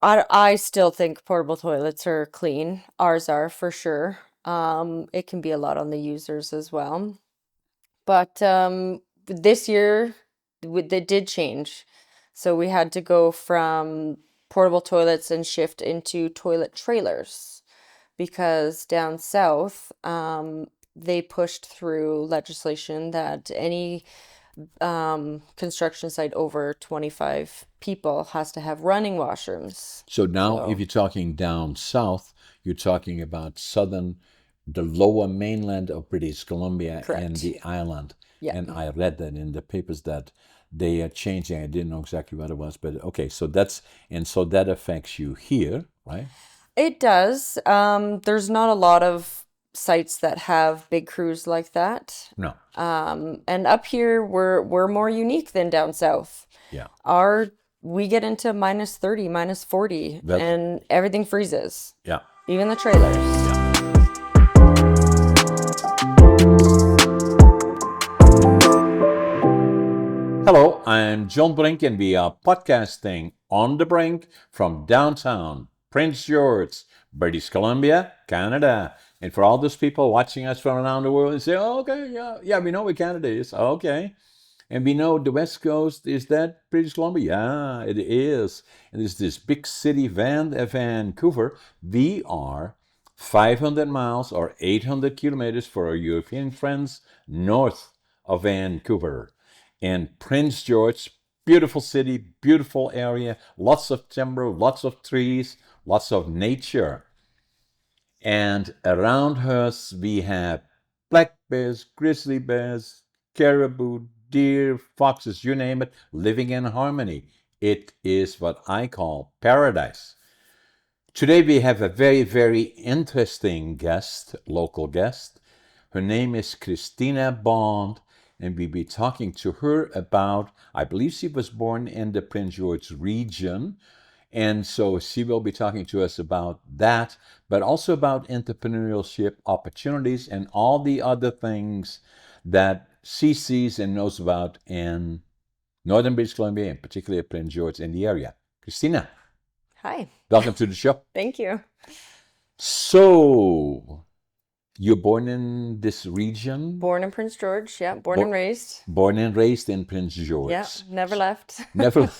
I still think portable toilets are clean. Ours are for sure. It can be a lot on the users as well. But this year, they did change. So we had to go from portable toilets and shift into toilet trailers because down south, they pushed through legislation that any construction site over 25 people has to have running washrooms. So now, if So, you're talking down south, you're talking about the lower mainland of British Columbia and correct. the island. Yeah. And I read that in the papers that they are changing. I didn't know exactly what it was, but okay. So that affects you here, right? It does. There's not a lot of sites that have big crews like that. No. And up here we're more unique than down south. Yeah. Our we get into minus 30, minus 40, Well, and everything freezes, yeah. even the trailers. Yeah. Hello, I'm John Brink, and we are podcasting on the Brink from downtown Prince George, British Columbia, Canada. And for all those people watching us from around the world and say, oh, okay, yeah, we know where Canada is. Okay. And we know the West Coast, is that British Columbia? Yeah, it is. And it's this big city, Vancouver. We are 500 miles or 800 kilometers for our European friends north of Vancouver. And Prince George, beautiful city, beautiful area, lots of timber, lots of trees, lots of nature. And around us, we have black bears, grizzly bears, caribou, deer, foxes, you name it, living in harmony. It is what I call paradise. Today, we have a very, very interesting guest, local guest. Her name is Cristina Bond, and we'll be talking to her about, I believe she was born in the Prince George region, and so she will be talking to us about that, but also about entrepreneurship opportunities and all the other things that she sees and knows about in Northern British Columbia, and particularly Prince George in the area. Christina, Hi. welcome to the show. Thank you. So, you're born in this region? Born in Prince George, yeah, born and raised. Born and raised in Prince Yeah, George. never left. Never.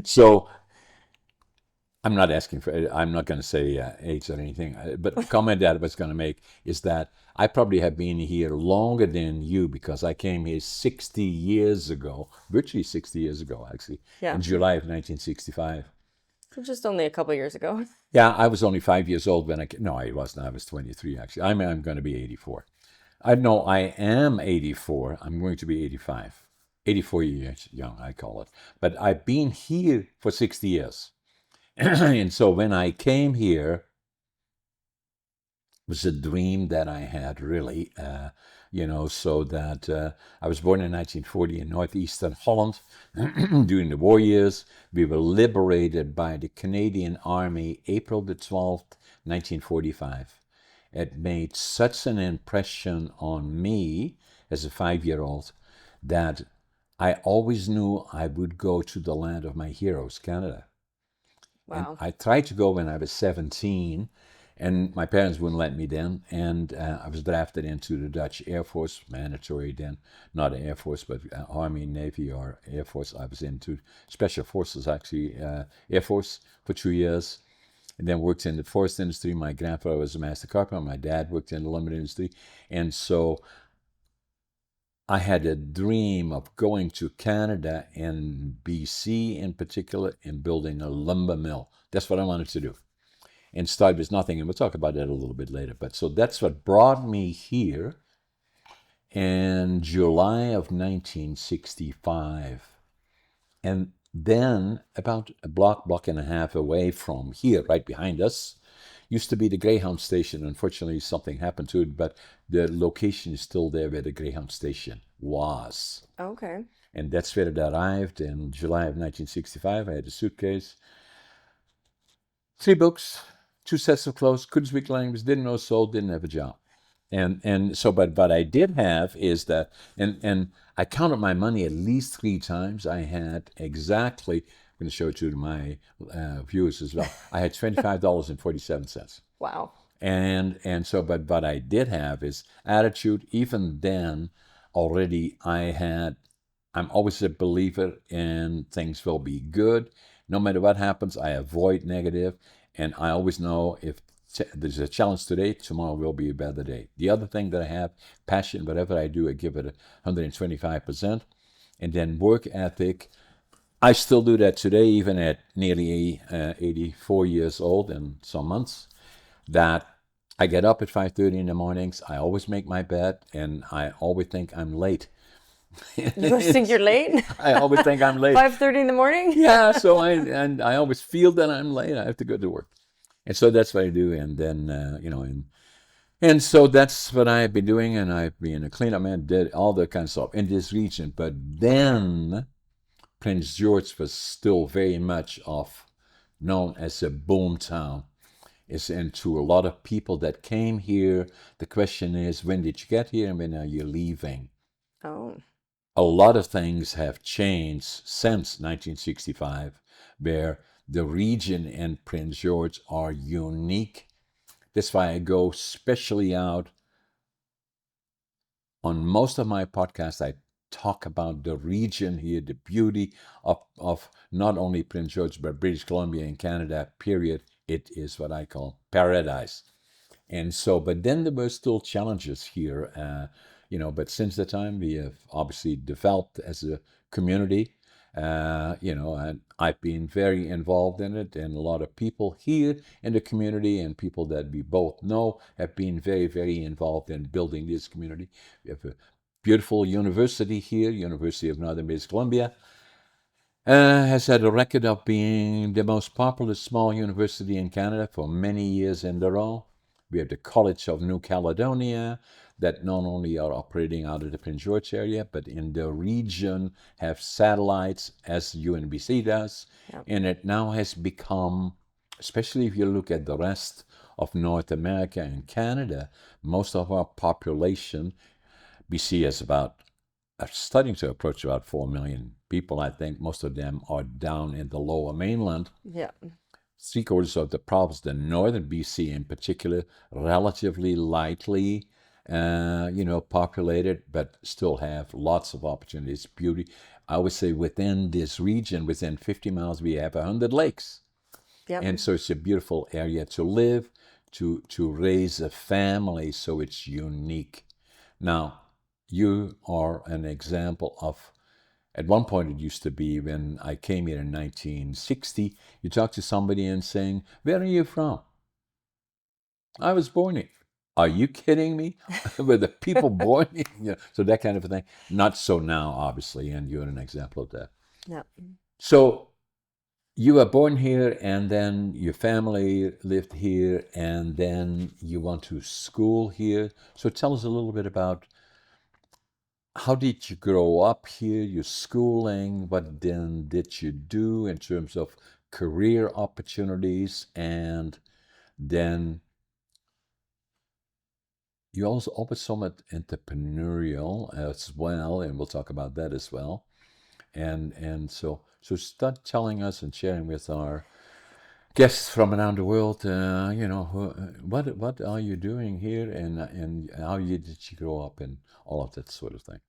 So, I'm not asking for, I'm not going to say age or anything, but the comment that I was going to make is that I probably have been here longer than you because I came here 60 years ago, virtually 60 years ago, actually, Yeah, in July of 1965. so just only a couple years ago. Yeah, I was only 5 years old when no, I wasn't. I was 23, actually. I'm going to be 84. I know I am 84. I'm going to be 85. 84 years young, I call it. But I've been here for 60 years. And so when I came here, it was a dream that I had, really. So that I was born in 1940 in northeastern Holland during the war years. We were liberated by the Canadian Army April the 12th, 1945. It made such an impression on me as a 5-year-old that I always knew I would go to the land of my heroes, Canada. And Wow. I tried to go when I was 17, and my parents wouldn't let me then. And I was drafted into the Dutch Air Force, mandatory then, not Air Force, but Army, Navy, or Air Force. I was into Special Forces, actually, Air Force for 2 years. And then worked in the forest industry. My grandfather was a master carpenter. My dad worked in the lumber industry. And so I had a dream of going to Canada and BC in particular and building a lumber mill. That's what I wanted to do. And start with nothing, and we'll talk about that a little bit later. But so that's what brought me here in July of 1965. And then about a block and a half away from here, right behind us, used to be the Greyhound station. Unfortunately, something happened to it, but the location is still there where the Greyhound station was. Okay. And that's where it arrived in July of 1965. I had a suitcase, 3 books, 2 sets of clothes, couldn't speak language, didn't know soul, didn't have a job. And so, but what I did have is that, and I counted my money at least 3 times. I had exactly going to show it to my viewers as well. I had $25.47. Wow. And so, but I did have is attitude. Even then, already I'm always a believer in things will be good. No matter what happens, I avoid negative, and I always know if there's a challenge today, tomorrow will be a better day. The other thing that I have, passion, whatever I do, I give it 125%. And then work ethic, I still do that today, even at nearly 84 years old and some months, that I get up at 5:30 in the mornings. I always make my bed, and I always think I'm late. You always think you're late? I always think I'm late. 5:30 in the morning? Yeah, so I always feel that I'm late. I have to go to work, and so that's what I do. And then and so that's what I've been doing. And I've been a cleanup man, did all that kind of stuff in this region. But then Prince George was still very much known as a boom town. And to a lot of people that came here, the question is, when did you get here and when are you leaving? Oh, A lot of things have changed since 1965, where the region and Prince George are unique. That's why I go specially out on most of my podcasts. I talk about the region here, the beauty of not only Prince George, but British Columbia and Canada, period. It is what I call paradise. And so, but then there were still challenges here, but since the time we have obviously developed as a community, and I've been very involved in it, and a lot of people here in the community and people that we both know have been very, very involved in building this community. We have a beautiful university here, University of Northern British Columbia, has had a record of being the most popular small university in Canada for many years in a row. We have the College of New Caledonia that not only are operating out of the Prince George area, but in the region have satellites as UNBC does. yep. And it now has become, especially if you look at the rest of North America and Canada, most of our population, BC is starting to approach about 4 million people. I think most of them are down in the lower mainland. Yeah. Three-quarters of the province, the northern BC in particular, relatively lightly, populated, but still have lots of opportunities, beauty. I would say within this region, within 50 miles, we have 100 lakes. Yep. And so it's a beautiful area to live, to raise a family, so it's unique. Now, you are an example of, at one point it used to be when I came here in 1960, you talk to somebody and saying, where are you from? I was born here. Are you kidding me? Were the people born here? So that kind of a thing. Not so now, obviously, and you're an example of that. Yep. So you were born here, and then your family lived here, and then you went to school here. So tell us a little bit about how did you grow up here, your schooling, what then did you do in terms of career opportunities, and then you also always somewhat entrepreneurial as well, and we'll talk about that as well. And so start telling us and sharing with our guests from around the world, what are you doing here, and how did you grow up, and all of that sort of thing.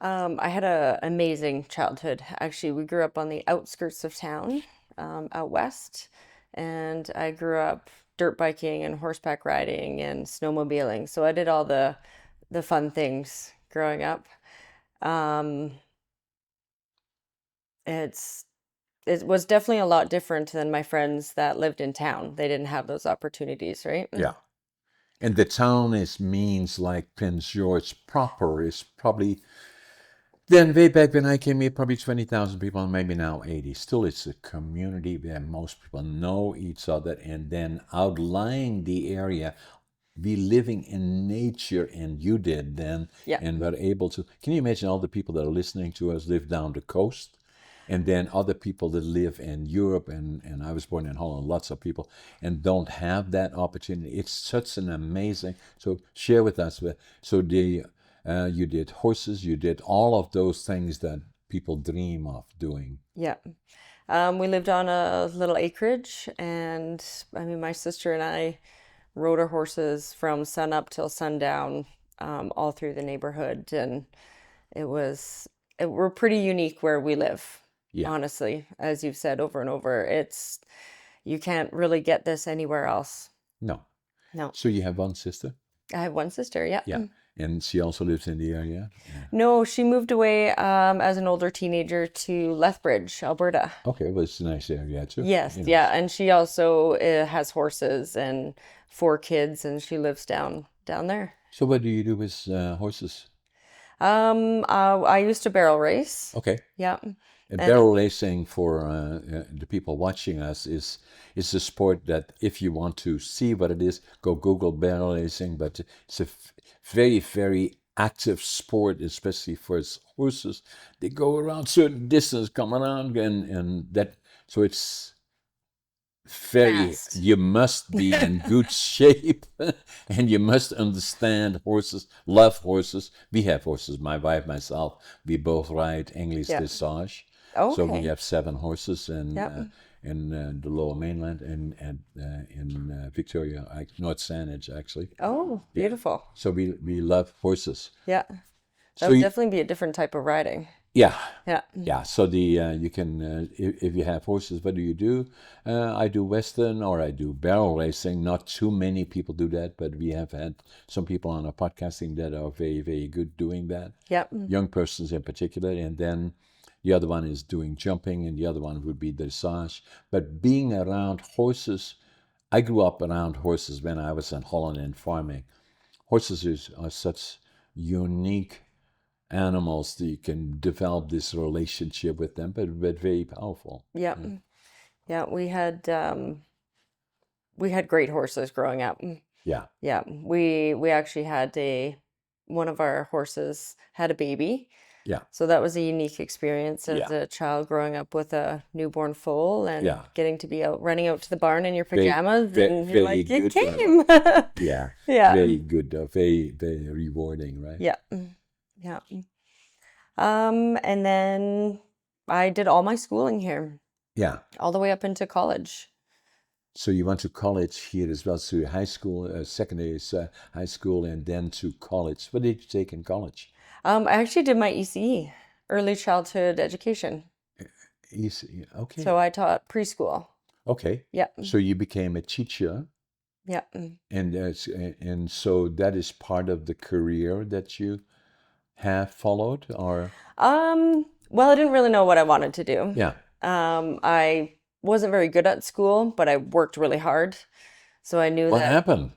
I had an amazing childhood. Actually, we grew up on the outskirts of town, out west, and I grew up dirt biking and horseback riding and snowmobiling. So I did all the fun things growing up. Um, it's it was definitely a lot different than my friends that lived in town. They didn't have those opportunities, right? Yeah. And the town means like Prince George proper is probably, then way back when I came here, probably 20,000 people, maybe now 80. Still, it's a community where most people know each other, and then outlying the area, we living in nature, and you did then, Yeah. and were able to. Can you imagine all the people that are listening to us live down the coast? And then other people that live in Europe, and I was born in Holland, lots of people, and don't have that opportunity. It's such an amazing, so share with us. So you did horses, you did all of those things that people dream of doing. Yeah. We lived on a little acreage, and I mean, my sister and I rode our horses from sun up till sundown, all through the neighborhood, and it was we're pretty unique where we live, Yeah. honestly, as you've said over and over. It's you can't really get this anywhere else. No. No. So you have one sister? I have one sister, yeah. Yeah. And she also lives in the area? Yeah. No, she moved away as an older teenager to Lethbridge, Alberta. Okay, well, it's a nice area too. Yes, You know. yeah, and she also has horses and 4 kids, and she lives down there. So what do you do with horses? I used to barrel race. Okay. Yeah. And Barrel racing for the people watching us is a sport that if you want to see what it is, go Google barrel racing. But it's a very, very active sport, especially for its horses. They go around certain distance, come around, and that. So it's very, fast. you must be in good shape and you must understand horses, love horses. We have horses, my wife, myself, we both ride English Yeah. dressage. So we Okay. have 7 horses Yep. in the Lower Mainland and in Victoria, North Sandwich actually. Oh, Yeah. beautiful. So we love horses. Yeah. That So would definitely be a different type of riding. yeah, Yeah. yeah. So the you can if you have horses, what do you do? I do Western or I do barrel racing. Not too many people do that, but we have had some people on our podcasting that are very very good doing that. Yep. Young persons in particular, and then the other one is doing jumping, and the other one would be dressage. But being around horses, I grew up around horses when I was in Holland and farming. Are such unique animals that you can develop this relationship with them, but very powerful. Yep. Yeah. Yeah, we had great horses growing up. Yeah. Yeah, we actually had a one of our horses had a baby. Yeah. So that was a unique experience as Yeah. a child growing up with a newborn foal and Yeah. getting to be out running out to the barn in your Very, pajamas very, and you're very like, you good. came. Yeah. Yeah. Very good. Very, very rewarding, right? Yeah. Yeah. And then I did all my schooling here, Yeah. all the way up into college. So you went to college here as well, so high school, secondary high school, and then to college. What did you take in college? I actually did my ECE, early childhood education. Okay. So I taught preschool. Okay. Yeah. So you became a teacher, Yeah. and so that is part of the career that you have followed, or Well, I didn't really know what I wanted to do. yeah. I wasn't very good at school, but I worked really hard. So I knew What that happened?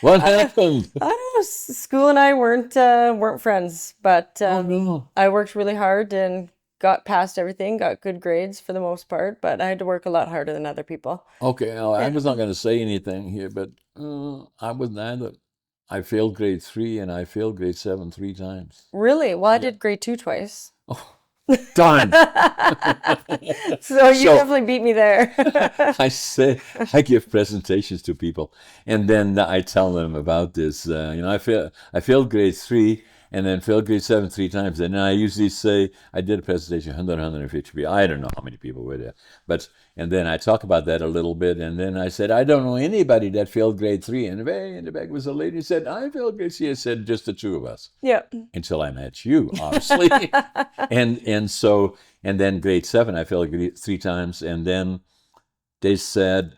What happened? I don't know, school and I weren't friends, but Oh no. I worked really hard and got past everything, got good grades for the most part, but I had to work a lot harder than other people. Okay, well, I Yeah. was not going to say anything here, but I was neither. I failed grade 3 and I failed grade 7 3 times. Really? Well, I Yeah. did grade 2 twice. Oh, darn. So you So definitely beat me there. I give presentations to people, and then I tell them about this. I failed grade 3 and then failed grade 7 3 times. And I usually say I did a presentation, 100, 150 people. I don't know how many people were there, and then I talk about that a little bit, and then I said I don't know anybody that failed grade 3. And way in the back was a lady who said I failed grade 3. I said just the two of us Yeah. until I met you, obviously. And then grade 7 I failed 3 times, and then they said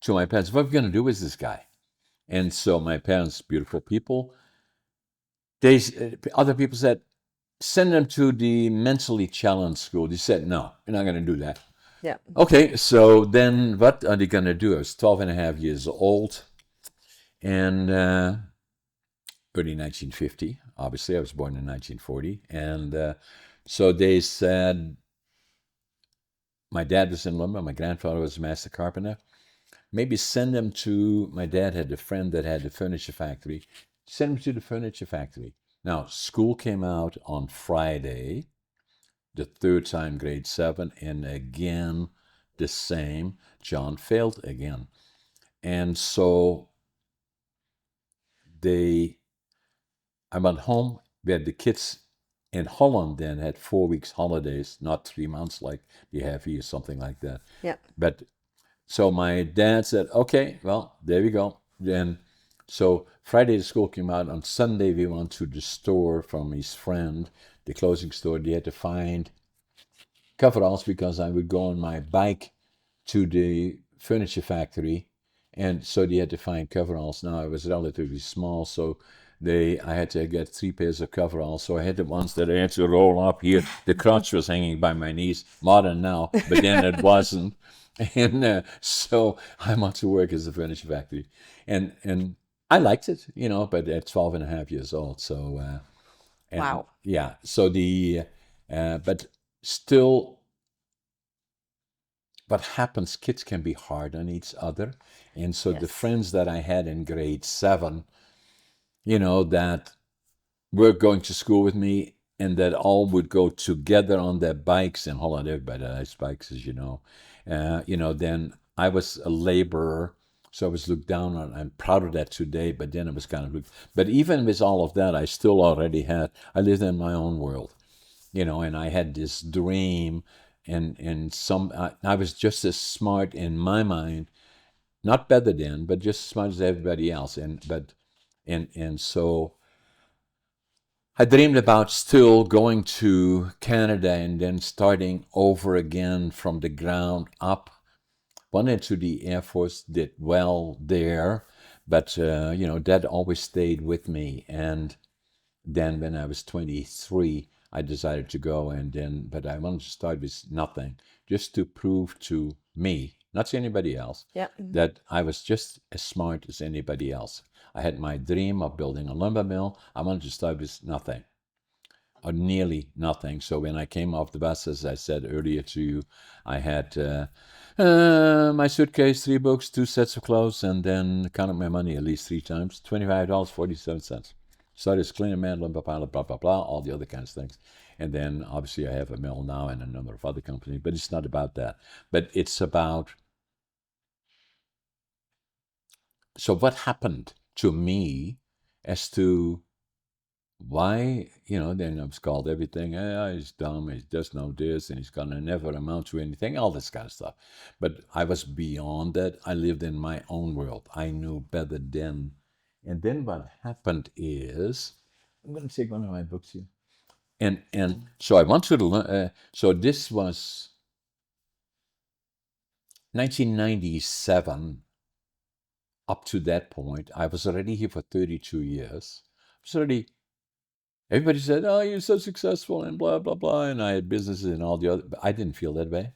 to my parents, what are we going to do with this guy? And so my parents, beautiful people, other people said, send them to the mentally challenged school. They said, no, you're not going to do that. Yeah. Okay, so then what are they going to do? I was 12 and a half years old, and early 1950, obviously. I was born in 1940. And so they said, my dad was in lumber, my grandfather was a master carpenter. Maybe send them to, my dad had a friend that had a furniture factory. Send them to the furniture factory. Now, school came out on Friday, the third time, grade 7, and again, the same. John failed again. And so I went home, we had the kids And Holland then had 4 weeks holidays, not 3 months like you have here, something like that. Yeah. But so my dad said, okay, well, there we go. Then, so Friday the school came out. On Sunday, we went to the store from his friend, the clothing store. They had to find coveralls because I would go on my bike to the furniture factory, and so they had to find coveralls. Now I was relatively small, so I had to get 3 pairs of coveralls. So I had the ones that I had to roll up here. The crotch was hanging by my knees, modern now, but then it wasn't. And so I went to work as a furniture factory, and I liked it, but at 12 and a half years old. So and Wow. yeah, so but still, what happens, kids can be hard on each other. And so the Yes. friends that I had in grade 7, that were going to school with me and that all would go together on their bikes in Holland. Everybody has bikes, as you know. Then I was a laborer, so I was looked down on. I'm proud of that today, but then it was kind of looked. But even with all of that, I lived in my own world, and I had this dream, I was just as smart in my mind, not better than, but just as smart as everybody else, and so I dreamed about still going to Canada and then starting over again from the ground up. Went into the Air Force, did well there, but that always stayed with me. And then when I was 23, I decided to go, but I wanted to start with nothing, just to prove to me, not to anybody else, Yeah. that I was just as smart as anybody else. I had my dream of building a lumber mill. I wanted to start with nothing, or nearly nothing. So when I came off the bus, as I said earlier to you, I had my suitcase, 3 books, 2 sets of clothes, and then counted my money at least 3 times, $25.47. Started as cleaner man, blah, blah, blah, blah, blah, blah, all the other kinds of things. And then obviously I have a mill now and a number of other companies, but it's not about that. But it's about, so what happened to me as to why, then I was called everything. He's dumb, he does know this, and he's gonna never amount to anything, all this kind of stuff. But I was beyond that. I lived in my own world. I knew better then. And then what happened is, I'm gonna take one of my books here. And so I went to so this was 1997. Up to that point, I was already here for 32 years. I was already Everybody said, "Oh, you're so successful," and blah blah blah, and I had businesses and all the other. But I didn't feel that way,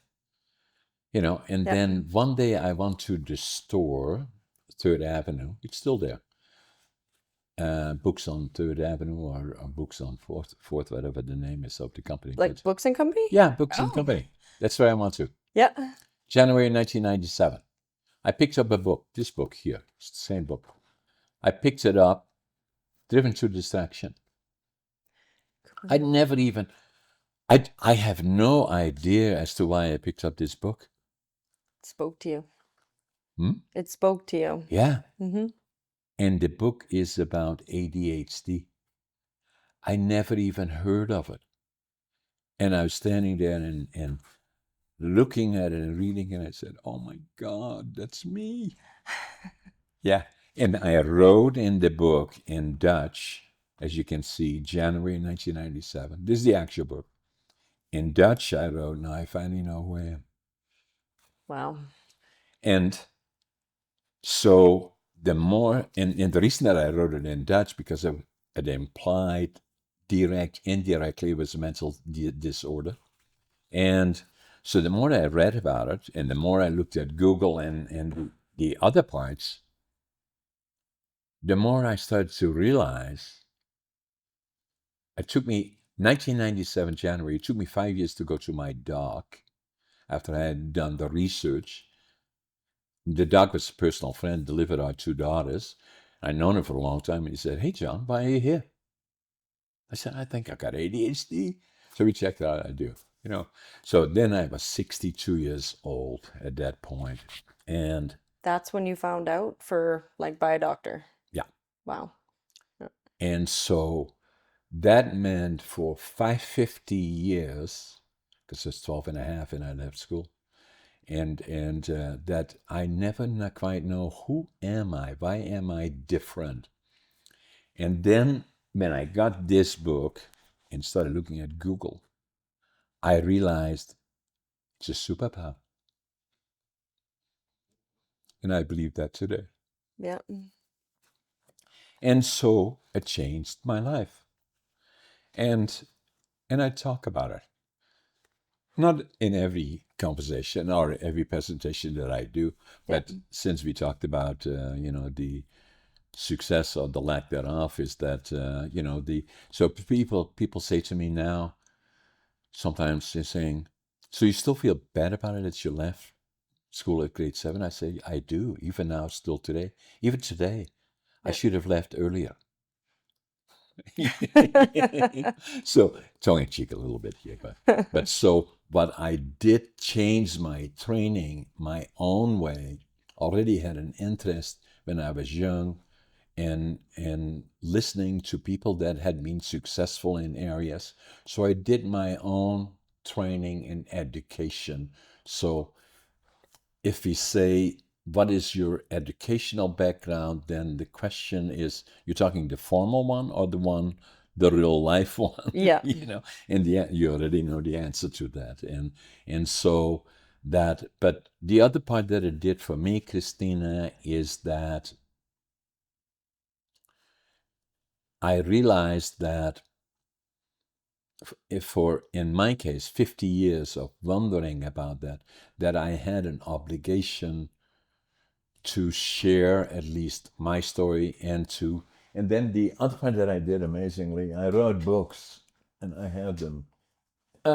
And Yeah. then one day I went to the store, Third Avenue. It's still there. Books on Third Avenue, or Books on Fourth, whatever the name is of the company. Like But Books and Company? yeah, Books and Oh. Company. That's where I went to. Yeah. January 1997. I picked up a book. This book here, it's the same book. I picked it up, driven to distraction. I never even I have no idea as to why I picked up this book. It spoke to you. Hmm? It spoke to you. Yeah. Mm-hmm. And the book is about ADHD. I never even heard of it. And I was standing there and looking at it and reading it, and I said, "Oh my God, that's me." Yeah. And I wrote in the book in Dutch, as you can see, January 1997. This is the actual book. In Dutch, I wrote, "Now I finally know who I am." Wow. And so the more, and the reason that I wrote it in Dutch, because it implied indirectly, it was a mental disorder. And so the more I read about it, and the more I looked at Google and the other parts, the more I started to realize it took me 1997 January, it took me 5 years to go to my doc after I had done the research. The doc was a personal friend, delivered our 2 daughters. I'd known him for a long time, and he said, "Hey, John, why are you here?" I said, "I think I got ADHD." So we checked it out. I do, So then I was 62 years old at that point. And That's when you found out by a doctor. yeah. Wow. Yeah. And so That meant for 550 years, because it's 12 and a half and I left school, and that I never quite know who am I, why am I different. And then when I got this book and started looking at Google, I realized it's a superpower. And I believe that today. Yeah. And so it changed my life. And and I talk about it. Not in every conversation or every presentation that I do, Yeah. but since we talked about the success or the lack thereof, is that the so people say to me now, sometimes they're saying, so you still feel bad about it that you left school at grade 7? I say, I do, even now, still today. Even today, I Yeah. should have left earlier. So tongue in cheek a little bit here, but I did change my training my own way. Already had an interest when I was young, and listening to people that had been successful in areas. So I did my own training and education. So if we say, what is your educational background, then the question is, you're talking the formal one or the real life one? Yeah. And you already know the answer to that. And so that, but the other part that it did for me, Christina, is that I realized that if for, in my case, 50 years of wondering about that I had an obligation to share at least my story, and then the other part that I did amazingly, I wrote books, and I have them,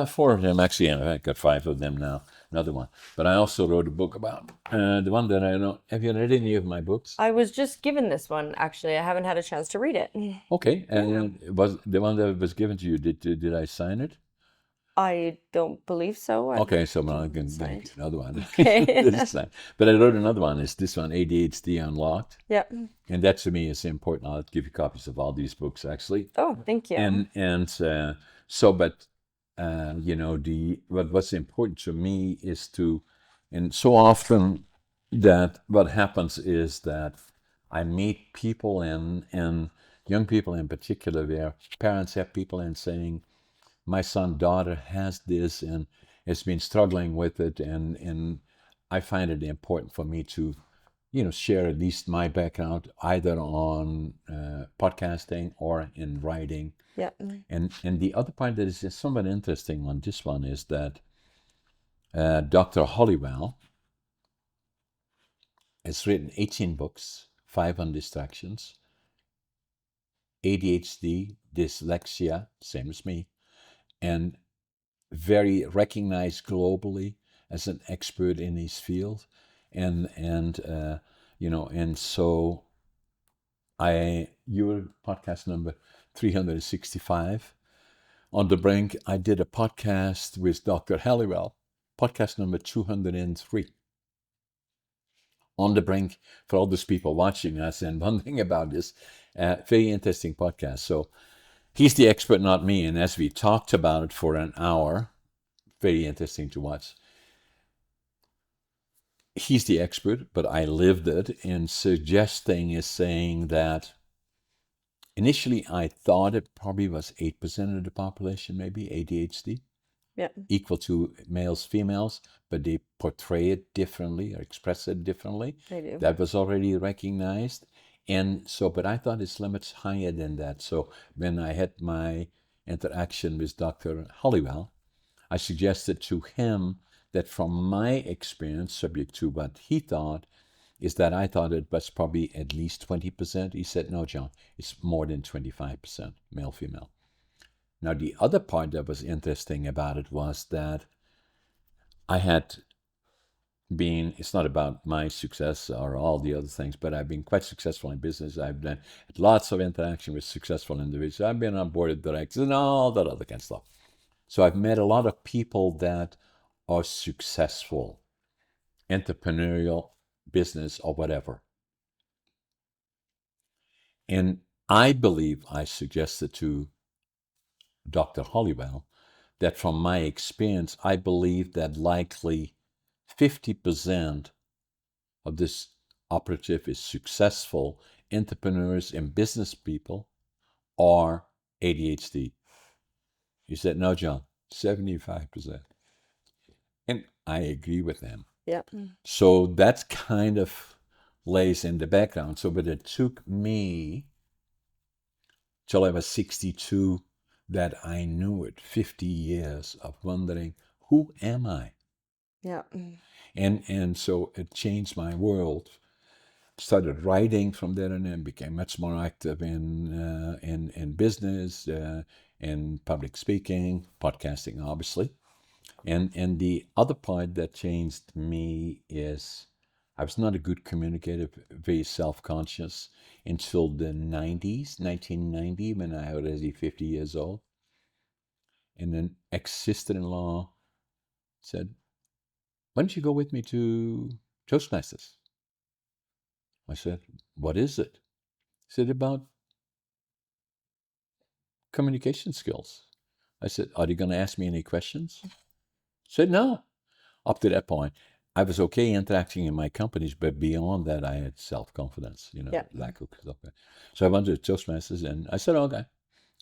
four of them actually, and I've got five of them now, another one. But I also wrote a book about the one that I know. Have you read any of my books? I was just given this one, actually. I haven't had a chance to read it. Okay, Yeah. and it was the one that was given to you. Did I sign it? I don't believe so. I Okay, so now I didn't can give you sign another one. it. This time. But I wrote another one. It's this one, ADHD Unlocked. Yeah. And that to me is important. I'll give you copies of all these books actually. Oh, thank you. And so, but the what's important to me is to, and so often that what happens is that I meet people and young people in particular, where parents have people in saying, my son, daughter has this and has been struggling with it, and I find it important for me to share at least my background, either on podcasting or in writing. Yeah. And the other part that is somewhat interesting on this one is that Dr. Hollywell has written 18 books, 5 on distractions, ADHD, dyslexia, same as me, and very recognized globally as an expert in his field. And so your podcast number 365 on the Brink. I did a podcast with Dr. Halliwell, podcast number 203 on the Brink, for all those people watching us and wondering about this. Very interesting podcast. So he's the expert, not me. And as we talked about it for an hour, very interesting to watch. He's the expert, but I lived it. And suggesting is saying that initially I thought it probably was 8% of the population, maybe ADHD, Yeah. equal to males, females, but they portray it differently or express it differently. They do. That was already recognized. And so, but I thought it's limits higher than that. So when I had my interaction with Dr. Hollywell, I suggested to him that from my experience, subject to what he thought, is that I thought it was probably at least 20%. He said, no, John, it's more than 25%, male, female. Now, the other part that was interesting about it was that I had been, it's not about my success or all the other things, but I've been quite successful in business. I've had lots of interaction with successful individuals. I've been on board of directors and all that other kind of stuff. So I've met a lot of people that are successful, entrepreneurial, business, or whatever. And I believe I suggested to Dr. Hollywell, that from my experience, I believe that likely 50% of this operative is successful entrepreneurs and business people are ADHD. He said, no, John, 75%. And I agree with them. Yeah. So that's kind of lays in the background. So, but it took me till I was 62 that I knew it. 50 years of wondering, who am I? Yeah. And so it changed my world. Started writing from there and then became much more active in business, in public speaking, podcasting, obviously. And the other part that changed me is I was not a good communicator, very self-conscious until the 90s, 1990, when I was already 50 years old. And then ex-sister-in-law said, why don't you go with me to Toastmasters? I said, what is it? He said, about communication skills. I said, are you going to ask me any questions? He said, no. Up to that point, I was okay interacting in my companies, but beyond that, I had self-confidence, Yeah. lack of self. So I went to Toastmasters and I said, okay.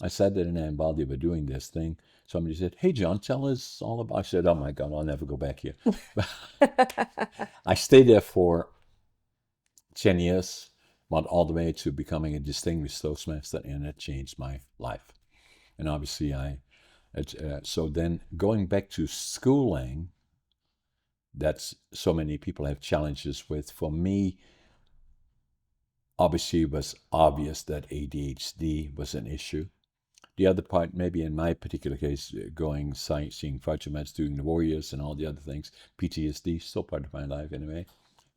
I sat there and while they were doing this thing, somebody said, hey, John, tell us all about. I said, oh my God, I'll never go back here. I stayed there for 10 years, went all the way to becoming a distinguished Toastmaster, and it changed my life. And obviously, so then going back to schooling, that's so many people have challenges with. For me, obviously, it was obvious that ADHD was an issue. The other part, maybe in my particular case, going seeing Fatimans, doing the Warriors and all the other things, PTSD, still part of my life anyway,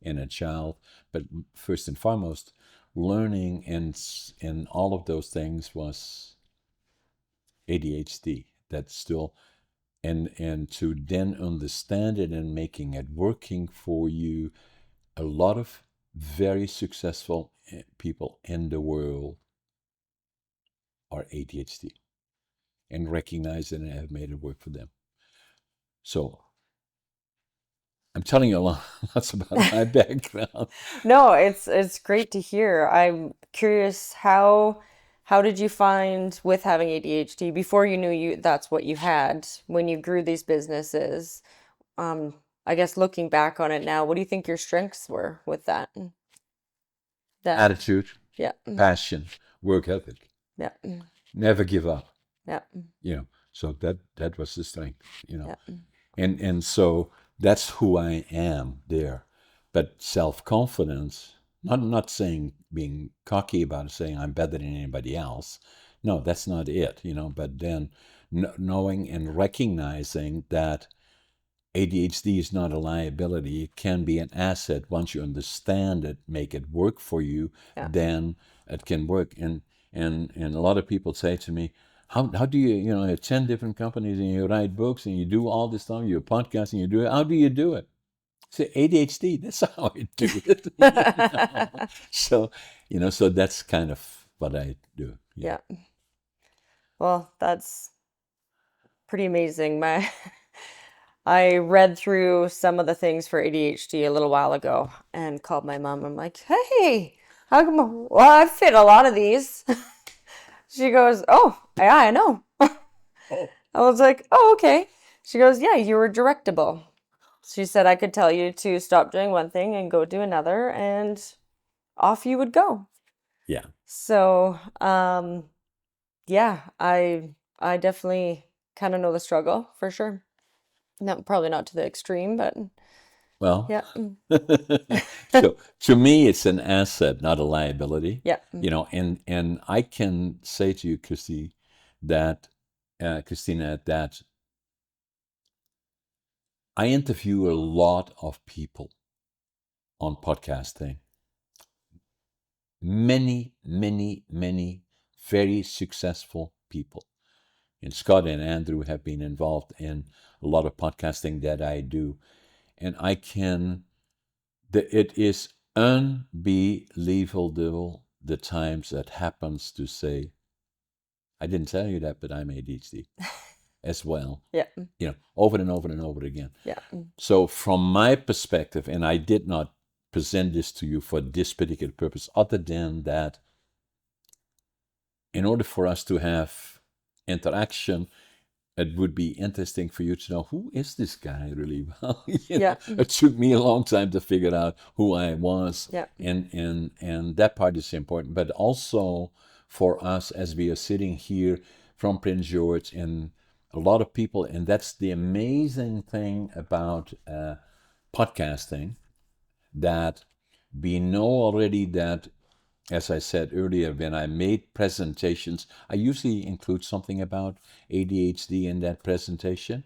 and a child. But first and foremost, learning and all of those things was ADHD. That's still and to then understand it and making it working for you. A lot of very successful people in the world are ADHD and recognize it and have made it work for them. So I'm telling you a lot, lots about my background. No, it's great to hear. I'm curious how did you find with having ADHD before you knew that's what you had when you grew these businesses? Um, I guess looking back on it now, what do you think your strengths were with that? That Attitude, yeah. passion, work ethic, Yeah. never give up. Yeah. So that was the strength. Yeah. And so that's who I am there. But self-confidence, not saying being cocky about it, saying I'm better than anybody else. No, that's not it, but then knowing and recognizing that ADHD is not a liability. It can be an asset. Once you understand it, make it work for you, Yeah. then it can work. And a lot of people say to me, how do you have 10 different companies and you write books and you do all this stuff, you're podcasting, you do it. How do you do it? I say ADHD, that's how I do it. So that's kind of what I do. Yeah. Well, that's pretty amazing. I read through some of the things for ADHD a little while ago and called my mom. I'm like, hey, how come? Well, I fit a lot of these. She goes, oh, yeah, I know. Oh, I was like, oh, okay. She goes, yeah, you were directable. She said I could tell you to stop doing one thing and go do another, and off you would go. yeah. So, yeah, I definitely kind of know the struggle for sure. Not probably not to the extreme, but Well, yeah. so to me, it's an asset, not a liability. Yeah. And I can say to you, Christina, that I interview a lot of people on podcasting. Many, many, many very successful people. And Scott and Andrew have been involved in a lot of podcasting that I do. And it is unbelievable the times that happens to say, I didn't tell you that, but I'm ADHD as well. Yeah. Over and over and over again. Yeah. So from my perspective, and I did not present this to you for this particular purpose, other than that, in order for us to have interaction, it would be interesting for you to know, who is this guy really? Well, Yeah. it took me a long time to figure out who I was, Yeah. and that part is important. But also for us, as we are sitting here from Prince George, and a lot of people, and that's the amazing thing about podcasting, that we know already that, as I said earlier, when I made presentations, I usually include something about ADHD in that presentation.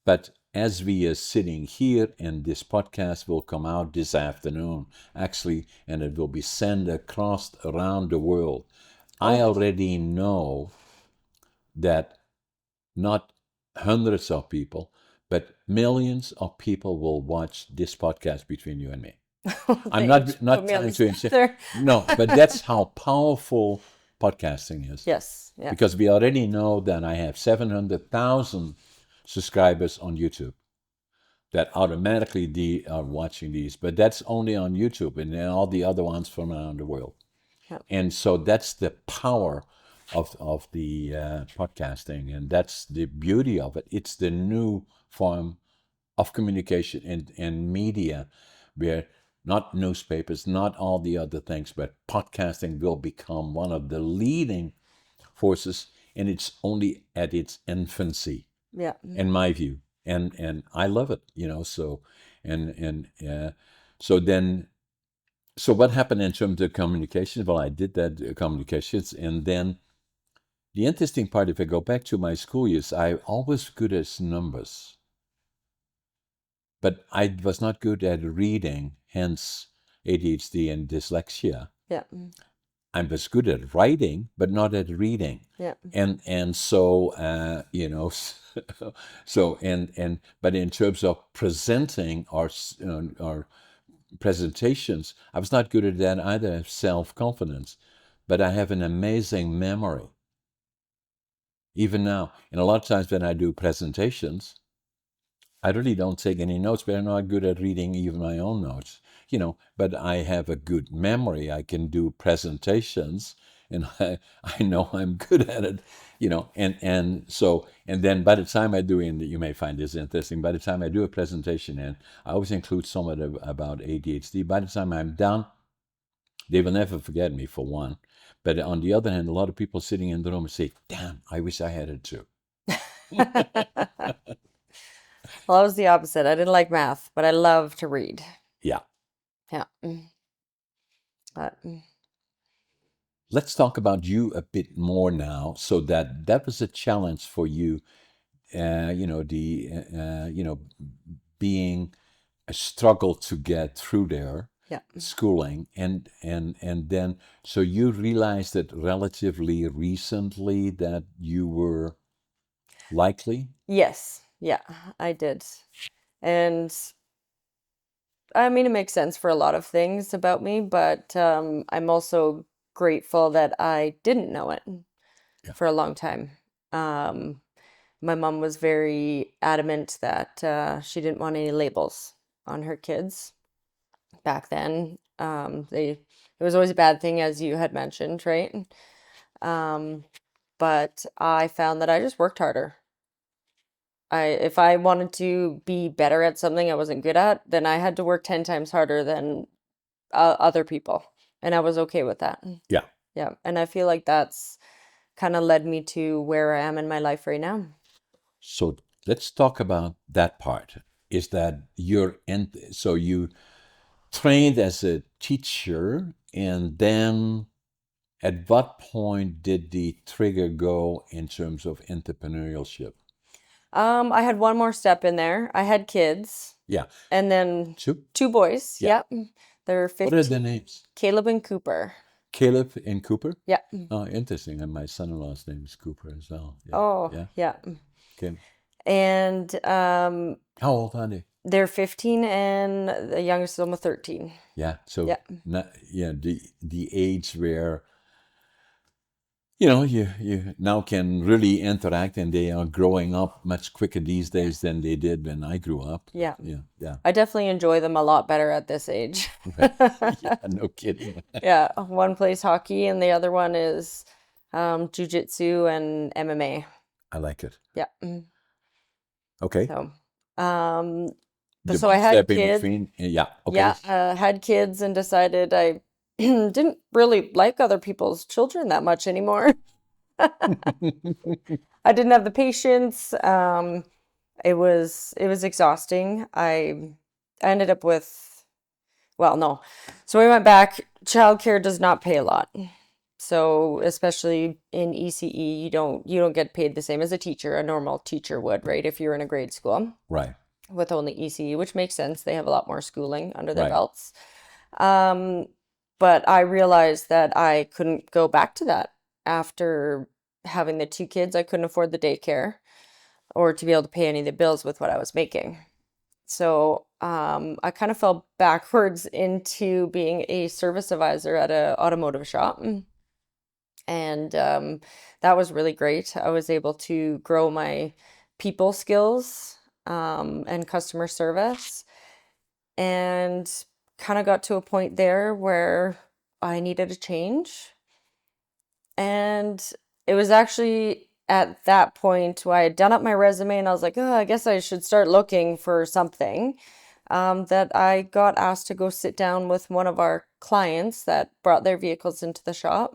But as we are sitting here, and this podcast will come out this afternoon, actually, and it will be sent across around the world, I Oh. already know that not hundreds of people, but millions of people will watch this podcast between you and me. I'm Thanks. Put not me on trying the to spot insist. there. No, but that's how powerful podcasting is. Yes. Yeah. Because we already know that I have 700,000 subscribers on YouTube that automatically are watching these, but that's only on YouTube, and then all the other ones from around the world. Yeah. And so that's the power of the podcasting, and that's the beauty of it. It's the new form of communication and media, where not newspapers, not all the other things, but podcasting will become one of the leading forces, and it's only at its infancy, Yeah. in my view, and I love it. So and so then so what happened in terms of communications? Well, I did that communications, and then the interesting part, if I go back to my school years, I always good at numbers, but I was not good at reading, hence ADHD and dyslexia. Yeah. I was good at writing, but not at reading. Yeah. And so so but in terms of presenting or presentations, I was not good at that either. I have self-confidence, but I have an amazing memory even now. And a lot of times when I do presentations, I really don't take any notes, but I'm not good at reading even my own notes, but I have a good memory. I can do presentations, and I know I'm good at it, and then by the time I do, and you may find this interesting, by the time I do a presentation, and I always include somewhat about ADHD, by the time I'm done, they will never forget me, for one. But on the other hand, a lot of people sitting in the room say, damn, I wish I had it too. Well, I was the opposite. I didn't like math, but I love to read. Yeah. Yeah. But, Let's talk about you a bit more now. So that was a challenge for you, being a struggle to get through there, yeah. schooling, and then so you realized that relatively recently that you were likely. Yes. Yeah, I did. And I mean, it makes sense for a lot of things about me, but I'm also grateful that I didn't know it Yeah. for a long time. Um, my mom was very adamant that she didn't want any labels on her kids back then. It was always a bad thing, as you had mentioned, right? But I found that I just worked harder. If I wanted to be better at something I wasn't good at, then I had to work 10 times harder than other people. And I was okay with that. Yeah. Yeah. And I feel like that's kind of led me to where I am in my life right now. So let's talk about that part. Is that so you trained as a teacher, and then at what point did the trigger go in terms of entrepreneurship? I had one more step in there. I had kids. Yeah. And then Two? two boys. Yeah. Yep. They're What are 15. the names? Caleb and Cooper. Caleb and Cooper? Yeah. Oh, interesting. And my son-in-law's name is Cooper as well. Yeah. Oh, Yeah. yeah. Okay. And How old are they? they're 15 and the youngest is almost 13. Yeah. So Yeah. the age where You now can really interact, and they are growing up much quicker these days than they did when I grew up. Yeah. Yeah, yeah, I definitely enjoy them a lot better at this age. right. Yeah, no kidding. Yeah, one plays hockey and the other one is jujitsu and MMA. I like it. Yeah. Okay. So, um, but The so I big had step in kids. between. Yeah. Okay. Yeah, had kids and decided I didn't really like other people's children that much anymore. I didn't have the patience. It was exhausting. I ended up with, well, no. So we went back. Childcare does not pay a lot. So especially in ECE, you don't get paid the same as a teacher, a normal teacher would, right? If you're in a grade school Right. with only ECE, which makes sense. They have a lot more schooling under their Right. belts. Um, but I realized that I couldn't go back to that after having the two kids. I couldn't afford the daycare or to be able to pay any of the bills with what I was making. So I kind of fell backwards into being a service advisor at an automotive shop. And that was really great. I was able to grow my people skills and customer service, and kind of got to a point there where I needed a change. And it was actually at that point where I had done up my resume and I was like, oh, I guess I should start looking for something. That I got asked to go sit down with one of our clients that brought their vehicles into the shop.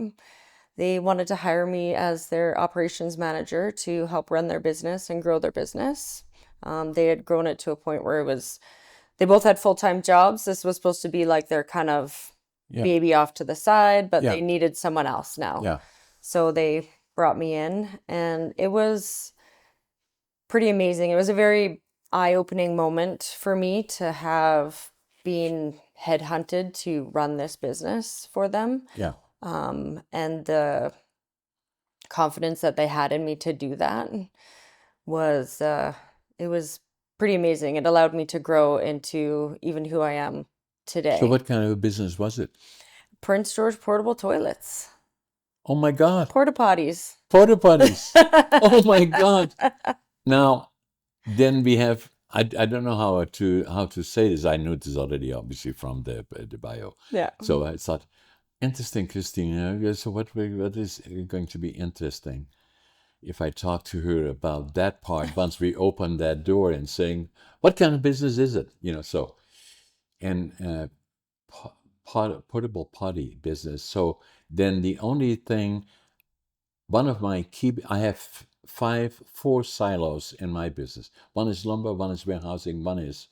They wanted to hire me as their operations manager to help run their business and grow their business. They had grown it to a point where they both had full-time jobs. This was supposed to be like their kind of Yeah. baby off to the side, but Yeah. they needed someone else now. Yeah. So they brought me in, and it was pretty amazing. It was a very eye-opening moment for me to have been headhunted to run this business for them. Yeah. And the confidence that they had in me to do that was it was pretty amazing. It allowed me to grow into even who I am So today. what kind of a business was it? Prince George portable toilets, Oh my God. porta potties. Porta potties. Oh my God. Now, then we have, I don't know how to say this. I knew this already, obviously, from the bio. Yeah. So I thought, interesting, Christina. Yeah, so what is going to be interesting if I talk to her about that part once we open that door and saying, what kind of business is it? And portable potty business. So then the only thing, one of my key, I have four silos in my business. One is lumber, one is warehousing, one is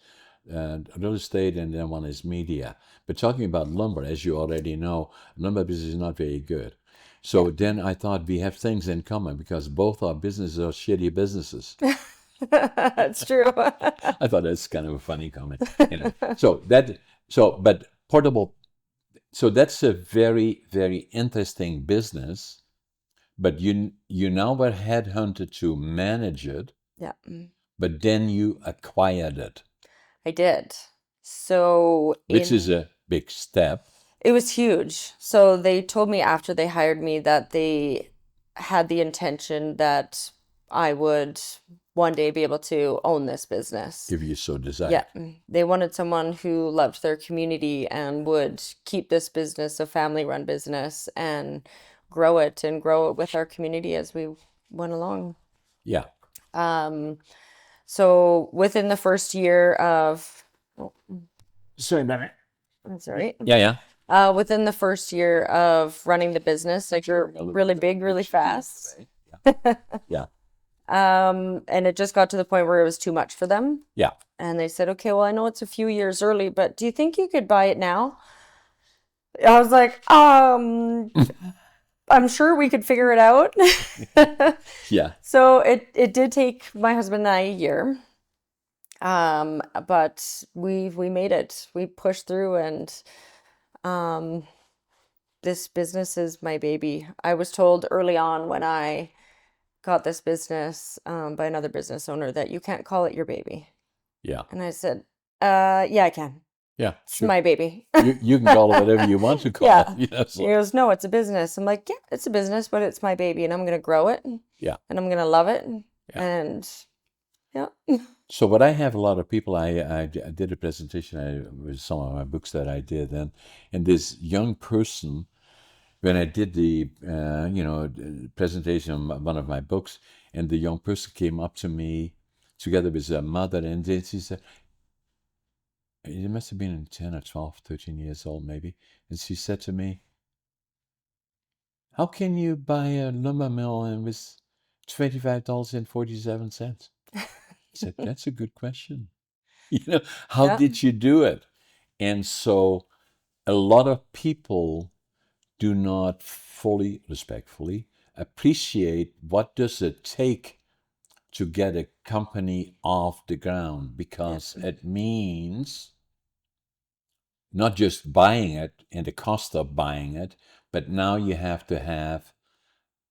real estate, and then one is media. But talking about lumber, as you already know, lumber business is not very good. So Yeah. then I thought we have things in common because both our businesses are shitty businesses. That's true. I thought that's kind of a funny comment. But portable. So that's a very, very interesting business. But you now were headhunted to manage it, Yeah, but then you acquired it, I did. So which is a big step. it was huge. So they told me after they hired me that they had the intention that I would one day be able to own this business. If you so desire. Yeah, they wanted someone who loved their community and would keep this business a family-run business and grow it with our community as we went along. Yeah. Um, so within the first year of, oh, Sorry about it. that's all right. Yeah, yeah. Within the first year of running the business, I grew really big, really fast. Yeah. And it just got to the point where it was too much for them. Yeah. And they said, okay, well, I know it's a few years early, but do you think you could buy it now? I was like, I'm sure we could figure it out. Yeah. So it did take my husband and I a year. But we made it. We pushed through, and this business is my baby. I was told early on when I got this business by another business owner that you can't call it your baby. Yeah. And I said, yeah, I can. Yeah, It's sure. my baby. You can call it whatever you want to call it. Yeah. He So goes, no, it's a business. I'm like, yeah, it's a business, but it's my baby, and I'm gonna grow it, and yeah, I'm gonna love it, yeah. and yeah, So what I have a lot of people, I did a presentation with some of my books that I did, and this young person, when I did the presentation of one of my books, and the young person came up to me together with her mother, and then she said, he must have been 10 or 12, 13 years old maybe, and she said to me, how can you buy a lumber mill and with $25.47? I said, that's a good question. How yeah, did you do it? And so a lot of people do not fully, respectfully, appreciate what does it take to get a company off the ground, yeah, because it means not just buying it and the cost of buying it, but now you have to have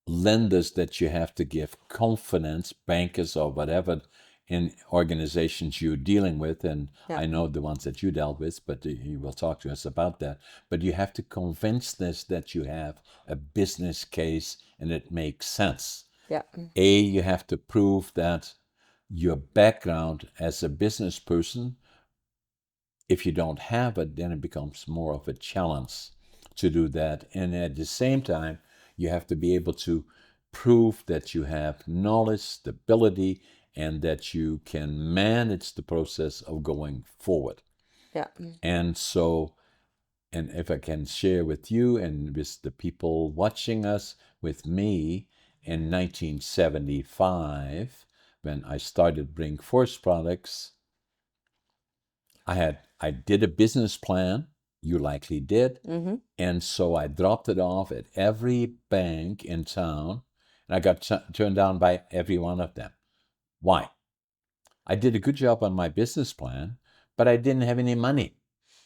lenders that you have to give confidence, bankers or whatever, in organizations you're dealing with. And yeah, I know the ones that you dealt with, but you will talk to us about that. But you have to convince this that you have a business case and it makes sense. yeah, You have to prove that your background as a business person, if you don't have it, then it becomes more of a challenge to do that. And at the same time, you have to be able to prove that you have knowledge, stability, and that you can manage the process of going forward. yeah, And so, and if I can share with you and with the people watching us, with me in 1975, when I started Brink Force Products, I did a business plan. You likely did. mm-hmm, And so I dropped it off at every bank in town, and I got turned down by every one of them. Why? I did a good job on my business plan, but I didn't have any money,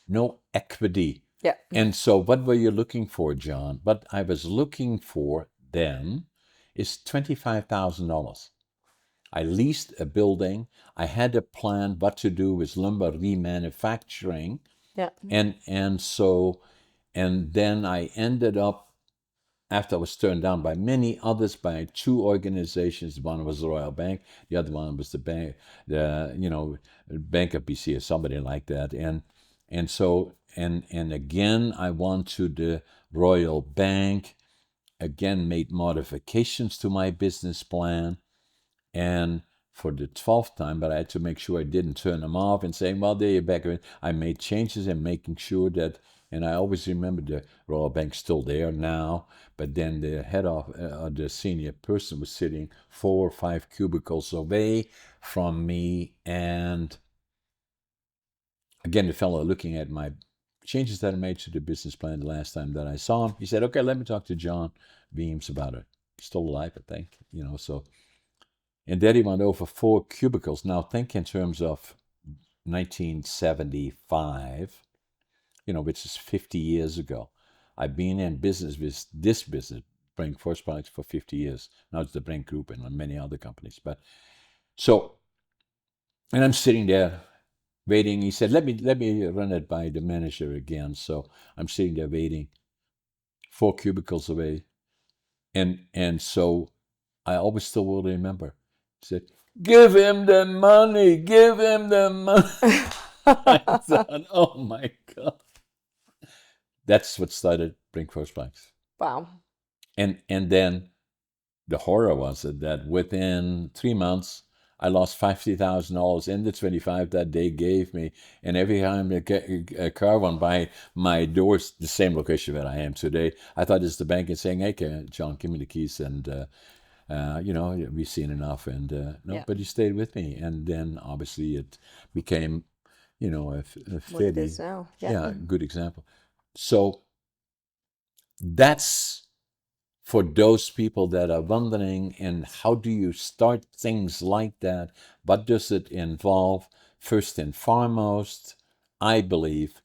no equity. yeah, And so what were you looking for, John? What I was looking for then is $25,000. I leased a building. I had a plan what to do with lumber remanufacturing. yeah, And then I ended up, after I was turned down by many others, by two organizations. One was the Royal Bank, the other one was the bank, Bank of BC or somebody like that. And again, I went to the Royal Bank, again made modifications to my business plan, and for the 12th time, but I had to make sure I didn't turn them off and saying, well, there you're back. I made changes and making sure that, and I always remember the Royal Bank's still there now, but then the head of the senior person was sitting 4 or 5 cubicles away from me. And again, the fellow looking at my changes that I made to the business plan the last time that I saw him, he said, okay, let me talk to John Beams about it. He's still alive, I think, so. And then he went over 4 cubicles. Now think in terms of 1975, which is 50 years ago. I've been in business with this business, Brink Force Products, for 50 years. Now it's the Brink Group and many other companies. But so, and I'm sitting there waiting. He said, let me run it by the manager again. So I'm sitting there waiting, 4 cubicles away. And so I always still will remember. He said, give him the money, give him the money. I thought, oh my God. That's what started Brink First Bikes. wow, And then the horror was that within 3 months, I lost $50,000 in the 25 that they gave me. And every time a car went by my doors, the same location where I am today, I thought it's the bank and saying, hey, John, give me the keys. And, we've seen enough. And no, yeah, but he stayed with me. And then obviously it became, a what it fairly, is now, yeah, yeah, good example. So that's for those people that are wondering, and how do you start things like that? What does it involve? First and foremost, I believe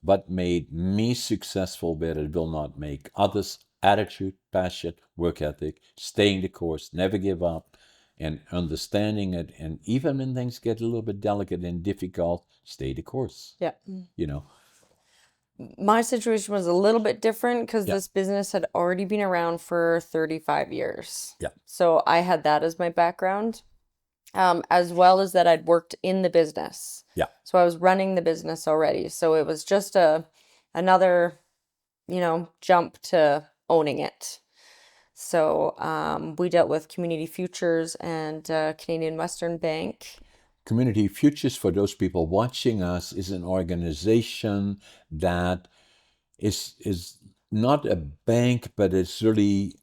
what made me successful, but it will not make others: attitude, passion, work ethic, staying the course, never give up, and understanding it. And even when things get a little bit delicate and difficult, stay the course. Yeah. You know. My situation was a little bit different because Yeah. this business had already been around for 35 years. Yeah. So I had that as my background, as well as that I'd worked in the business. Yeah. So I was running the business already. So it was just another, jump to owning it. So we dealt with Community Futures and Canadian Western Bank. Community Futures, for those people watching us, is an organization that is not a bank, but it's really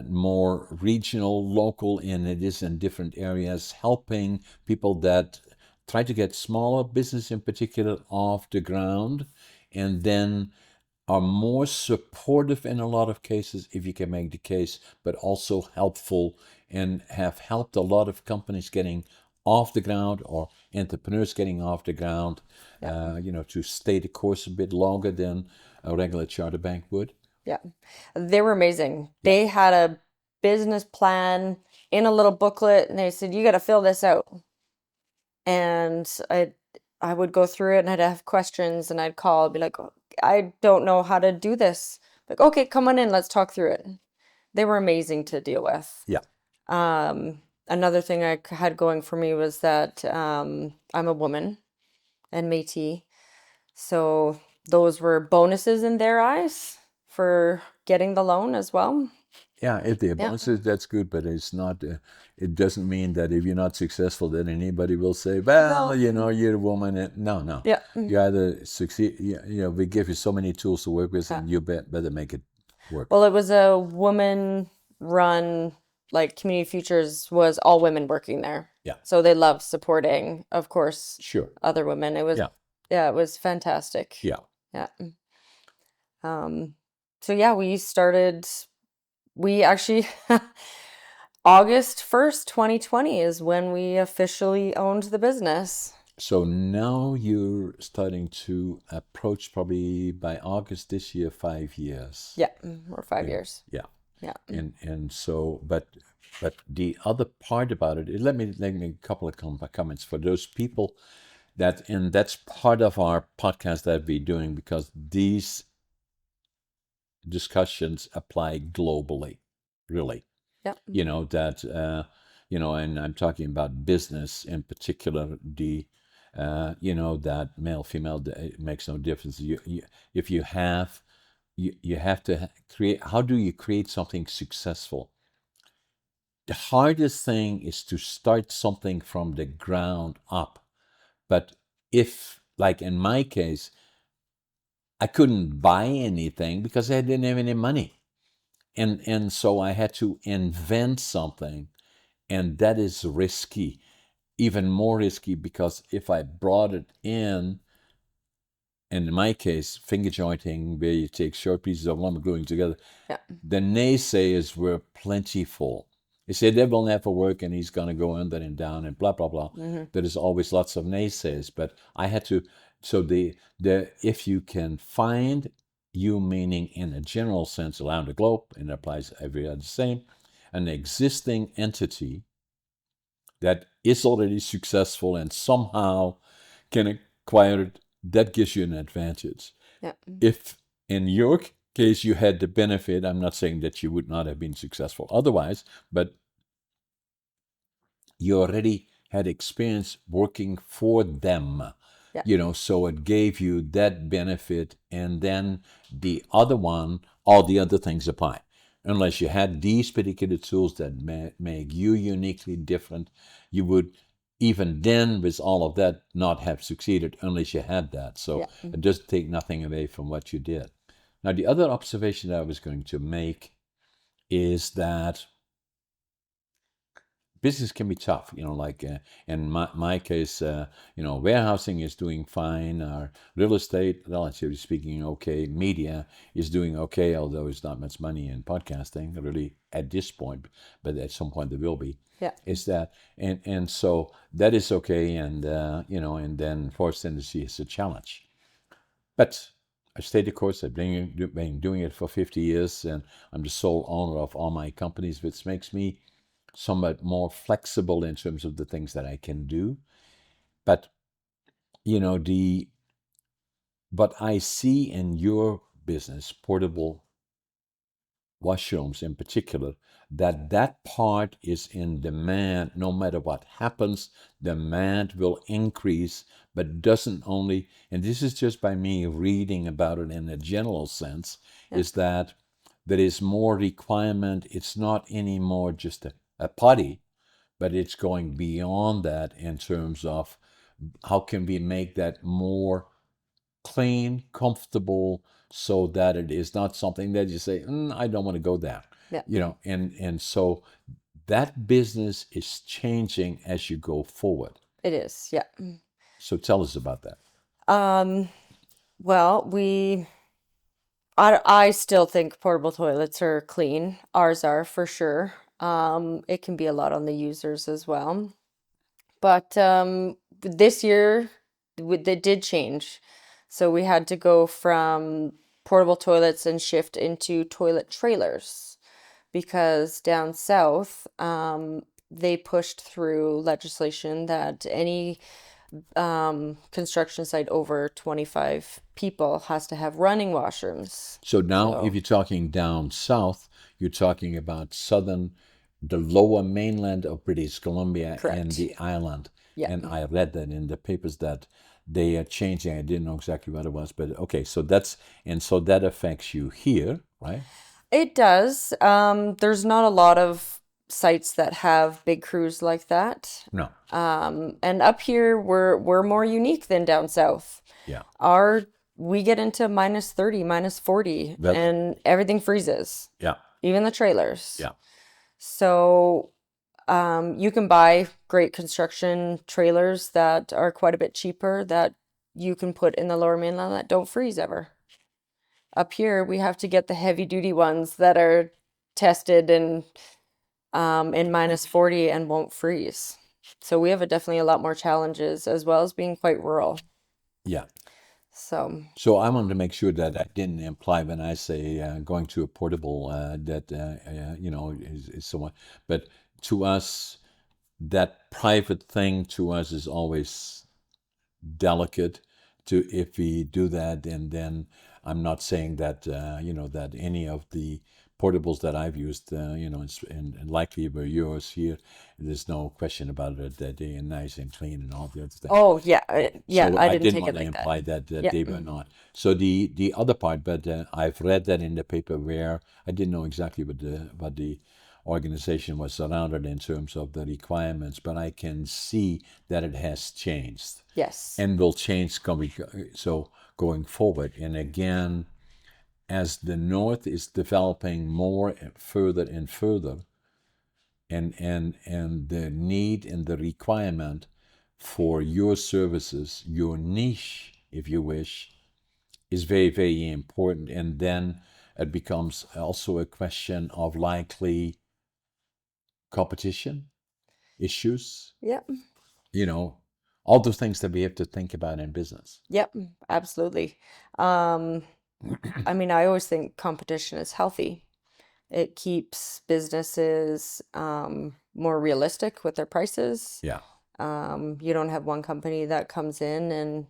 more regional, local, and it is in different areas, helping people that try to get smaller business in particular off the ground, and then are more supportive in a lot of cases, if you can make the case, but also helpful, and have helped a lot of companies getting off the ground, or entrepreneurs getting off the ground, Yeah. to stay the course a bit longer than a regular charter bank would. Yeah. They were amazing. Yeah. They had a business plan in a little booklet and they said, you got to fill this out. And I would go through it and I'd have questions and I'd call, I'd be like, "Oh, I don't know how to do this." Like, okay, come on in, let's talk through it. They were amazing to deal with. Yeah. Another thing I had going for me was that I'm a woman and Métis. So those were bonuses in their eyes for getting the loan as well. Yeah, if they're Yeah. bonuses, that's good, but it's not. It doesn't mean that if you're not successful, that anybody will say, "Well, No. you're a woman." No, no. Yeah. You either succeed. We give you so many tools to work with, Yeah. and you better make it work. Well, it was a woman run, like Community Futures was all women working there. Yeah. So they love supporting, of course, Sure. other women. It was, Yeah. yeah, it was fantastic. Yeah. Yeah. So yeah, we actually, August 1st, 2020 is when we officially owned the business. So now you're starting to approach, probably by August this year, 5 years. Yeah, or 5 years. Yeah. Yeah. And so, but the other part about it, let me a couple of comments for those people and that's part of our podcast that we're doing, because these discussions apply globally, really. Yeah. And I'm talking about business in particular. That male, female, it makes no difference. If you have, you have to create. How do you create something successful? The hardest thing is to start something from the ground up. But if, like in my case, I couldn't buy anything because I didn't have any money. And so I had to invent something, and that is risky, even more risky, because if I brought it in my case, finger jointing, where you take short pieces of lumber gluing together, Yeah. the naysayers were plentiful. They said that will never work and he's going to go under and down and blah, blah, blah. There is always lots of naysayers, but I had to, so if you can find, you meaning in a general sense around the globe, and it applies everywhere the same, an existing entity that is already successful and somehow can acquire it, that gives you an advantage. Yeah. If in your case you had the benefit, I'm not saying that you would not have been successful otherwise, but you already had experience working for them. Yeah. So it gave you that benefit, and then the other one, all the other things apply. Unless you had these particular tools that make you uniquely different, you would, even then with all of that, not have succeeded unless you had that. So Yeah. it does take nothing away from what you did. Now, the other observation that I was going to make is that business can be tough, like in my case, warehousing is doing fine, or real estate, relatively speaking, okay, media is doing okay, although it's not much money in podcasting, really, at this point, but at some point there will be. Yeah. Is that, and so that is okay, and, and then forced industry is a challenge. But I stayed the course. I've been doing it for 50 years, and I'm the sole owner of all my companies, which makes me somewhat more flexible in terms of the things that I can do. But you know, but I see in your business, portable washrooms in particular, that that part is in demand. No matter what happens, demand will increase, but doesn't only, and this is just by me reading about it in a general sense, Yeah. is that there is more requirement. It's not anymore just a potty, but it's going beyond that in terms of how can we make that more clean, comfortable, so that it is not something that you say, I don't want to go there. Yeah. And so that business is changing as you go forward. It is. Yeah. So tell us about that. Um, well, I still think portable toilets are clean. Ours are for sure. It can be a lot on the users as well. But this year, they did change. So we had to go from portable toilets and shift into toilet trailers because down south, they pushed through legislation that any construction site over 25 people has to have running washrooms. So now, if So, you're talking down south, you're talking about the lower mainland of British Columbia and correct. the island. Yeah. And I read that in the papers that they are changing. I didn't know exactly what it was, but okay. So that affects you here, right? It does. There's not a lot of sites that have big crews like that. No. And up here we're more unique than down south. Yeah. Our we get into minus 30, minus 40, Well, and everything freezes, yeah. even the trailers. Yeah. So you can buy great construction trailers that are quite a bit cheaper that you can put in the lower mainland that don't freeze ever. Up here, we have to get the heavy duty ones that are tested and in minus 40 and won't freeze. So we have definitely a lot more challenges as well as being quite rural. Yeah. So, So I wanted to make sure that I didn't imply when I say going to a portable that is someone, but to us that private thing to us is always delicate. To if we do that, and then I'm not saying that that any of the portables that I've used, and likely were yours here. There's no question about it that they are nice and clean and all the other stuff. oh yeah, yeah, So I I didn't didn't take it want to like that. imply that Yeah. they were not. So the other part, but I've read that in the paper where I didn't know exactly what the organization was surrounded in terms of the requirements, but I can see that it has changed Yes. and will change going forward. And again, as the North is developing more and further, and the need and the requirement for your services, your niche, if you wish, is very, very important. And then it becomes also a question of likely competition issues, Yep. you know, all those things that we have to think about in business. Yep. Absolutely. Um, I mean, I always think competition is healthy. It keeps businesses more realistic with their prices. Yeah. You don't have one company that comes in and,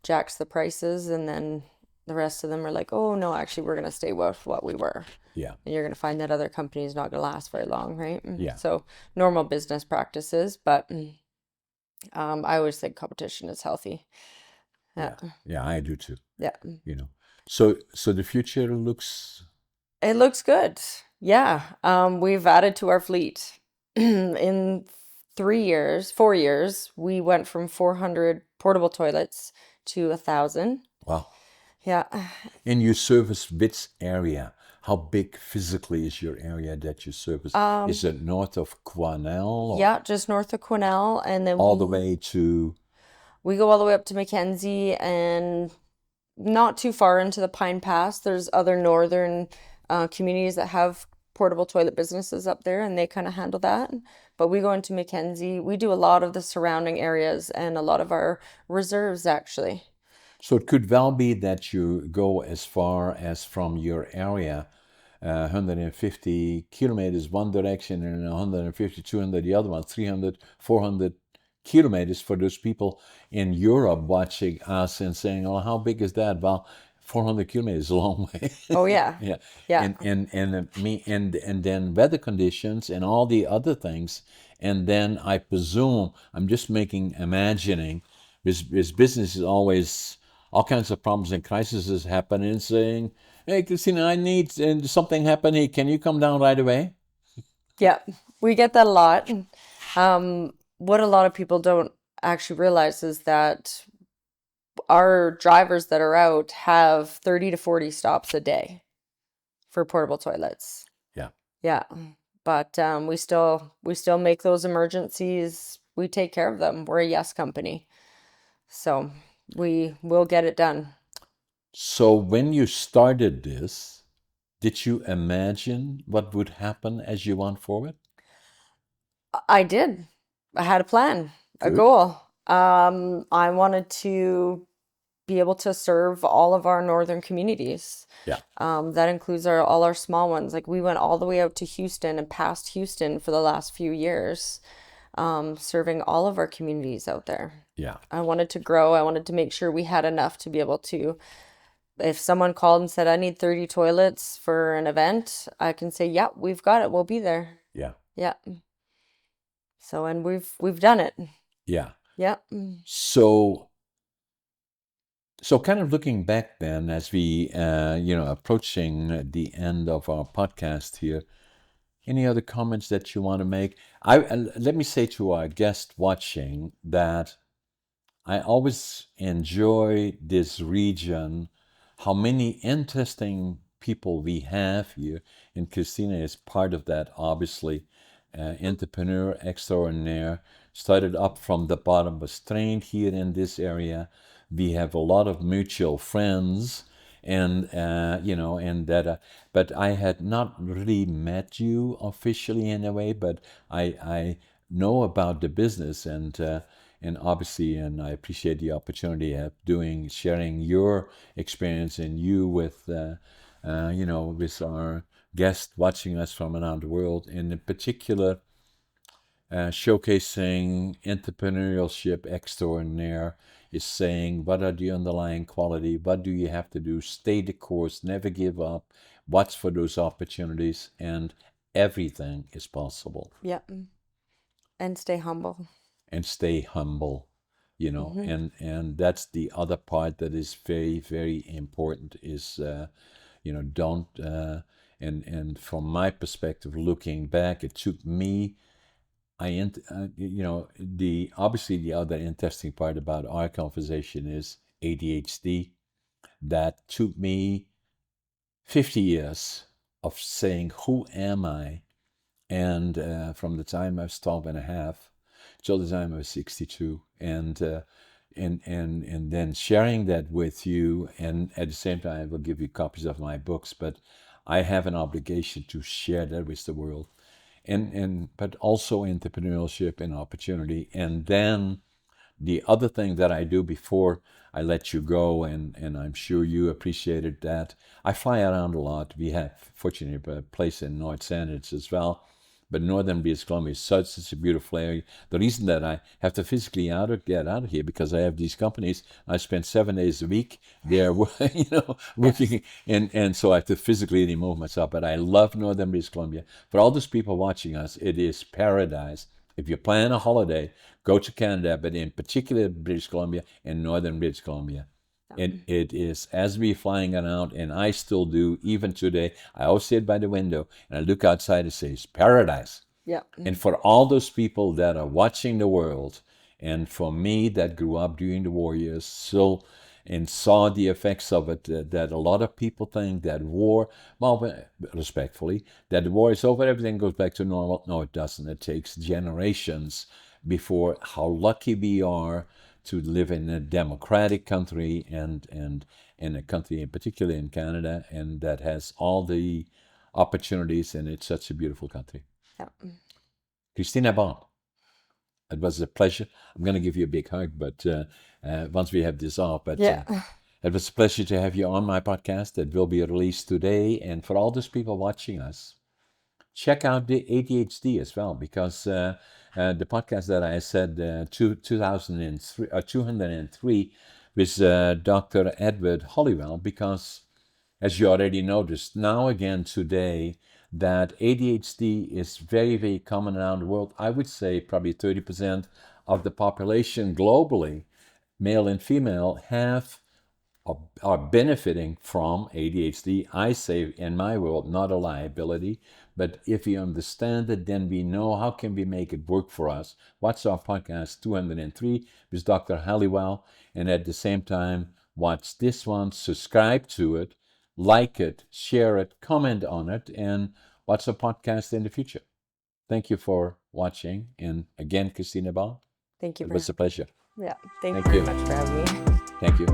jacks the prices, and then the rest of them are like, oh, no, actually, we're going to stay with what we were. Yeah. And you're going to find that other company is not going to last very long, right? Yeah. So, normal business practices, but I always think competition is healthy. Yeah. Yeah, I do too. Yeah. So the future looks. It looks good. Yeah. We've added to our fleet. In 3 years, 4 years, we went from 400 portable toilets to 1,000. Wow. Yeah. And you service which area? How big physically is your area that you service? Is it north of Quesnel or Yeah, just north of Quesnel, and then all the way to? we go all the way up to Mackenzie and not too far into the Pine Pass. There's other northern communities that have portable toilet businesses up there, and they kind of handle that. But we go into Mackenzie. We do a lot of the surrounding areas and a lot of our reserves, actually. So it could well be that you go as far as from your area 150 kilometers one direction and 150, 200 the other one, 300, 400 kilometers for those people in Europe watching us and saying, "Oh, how big is that?" Well, 400 kilometers is a long way. Oh yeah. Yeah, Yeah. and then weather conditions and all the other things, and then I presume I'm just imagining. This business is always all kinds of problems and crises happen, and saying, "Hey, Christina, I need something happen. Hey, can you come down right away?" Yeah. We get that a lot. What a lot of people don't actually realize is that our drivers that are out have 30 to 40 stops a day for portable toilets. Yeah, Yeah. But we still make those emergencies. We take care of them. We're a yes company. So we will get it done. so when you started this, did you imagine what would happen as you went forward? I did. I had a plan, a Good. goal. I wanted to be able to serve all of our northern communities. Yeah, That includes all our small ones. Like we went all the way out to Houston and past Houston for the last few years, serving all of our communities out there. yeah, I wanted to grow. I wanted to make sure we had enough to be able to, if someone called and said, I need 30 toilets for an event, I can say, yeah, we've got it. We'll be there. yeah, Yeah. So, and we've done it. yeah. Yeah. So, so kind of looking back then, as we, approaching the end of our podcast here, any other comments that you want to make? Let me say to our guest watching that I always enjoy this region, how many interesting people we have here. And Christina is part of that, obviously. Entrepreneur extraordinaire, started up from the bottom, was trained here in this area. We have a lot of mutual friends, and and that. But I had not really met you officially in a way, but I know about the business and obviously, and I appreciate the opportunity of sharing your experience and you with our guests watching us from around the world, and in particular, showcasing entrepreneurship extraordinaire is saying what are the underlying quality, what do you have to do, stay the course, never give up, watch for those opportunities, and everything is possible. Yeah. And stay humble. And stay humble, Hmm. and that's the other part that is very, very important is don't and from my perspective, looking back, it took me the obviously the other interesting part about our conversation is ADHD. That took me 50 years of saying, who am I? And from the time I was 12 and a half till the time I was 62, and then sharing that with you, and at the same time I will give you copies of my books, but I have an obligation to share that with the world, and but also entrepreneurship and opportunity. And then the other thing that I do before I let you go, and I'm sure you appreciated that, I fly around a lot. We have, fortunately, a place in North Sandwich as well. But northern British Columbia is such a beautiful area. The reason that I have to physically get out of here because I have these companies. I spend 7 days a week there, Yes. working, and so I have to physically remove myself. But I love northern British Columbia. For all those people watching us, it is paradise. If you plan a holiday, go to Canada, but in particular British Columbia and northern British Columbia. It is as we flying around, and I still do even today. I always sit by the window and I look outside and say, it's paradise. Yeah. And for all those people that are watching the world, and for me that grew up during the war years, still and saw the effects of it, that a lot of people think that war, well, respectfully, that the war is over, everything goes back to normal. No, it doesn't. It takes generations before how lucky we are to live in a democratic country and in a country in particular in Canada, and that has all the opportunities, and it's such a beautiful country. Yeah. Cristina Bond, it was a pleasure. I'm going to give you a big hug, but once we have this off, but Yeah. It was a pleasure to have you on my podcast that will be released today. And for all those people watching us, check out the ADHD as well, because the podcast that I said 2003, 203 with Dr. Edward Hollywell, because as you already noticed, now again today, that ADHD is very, very common around the world. I would say probably 30% of the population globally, male and female, are benefiting from ADHD. I say in my world, not a liability, but if we understand it, then we know how can we make it work for us. Watch our podcast 203 with Dr. Halliwell, and at the same time, watch this one, subscribe to it, like it, share it, comment on it, and watch our podcast in the future. Thank you for watching, and again, Cristina Bond, Thank you it for was a pleasure. yeah, thank you Thank very you. much for having me. Thank you.